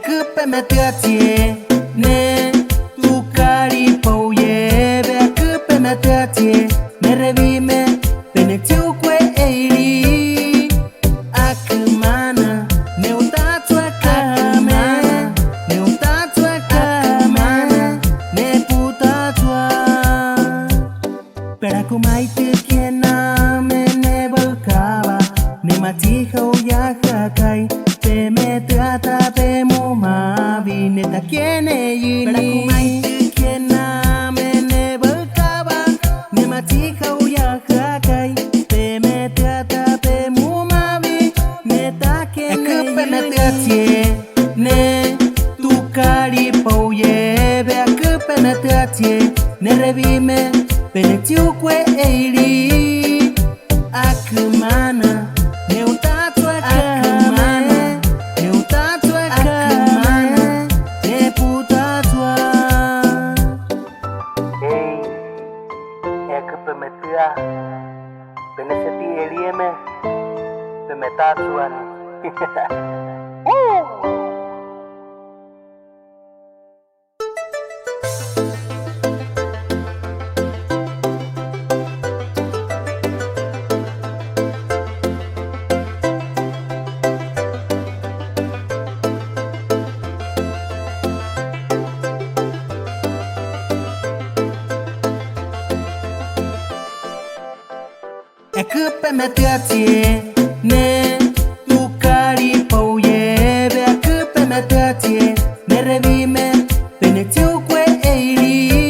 cứ bên mẹ tia chia nè tu cari pau ye be cứ bên mẹ tia chia nè revi me bên chiu que eili akmana ne utatua kame ne utatua kame ne puta tua pera kumai te kena me ne balkaba ne mati khau ya kai pe me trata pe mu ma vi ne ta kiene yini pera kumai te kena me ne balkaba ne mati khau ya kai pe me trata pe mu ma vi ne ta kiene pe me tratie ne tu cari pau ye be que pe me tratie ne revime pe ne tiu que eili akmana ne utatua akmana ne utatua akmana ne puta tua hey ek pe metia pe ne seti elieme pe metatua cứ bên mẹ tia chia nè tu cari pau ye be cứ bên mẹ tia chia nè revime bên chiu que eili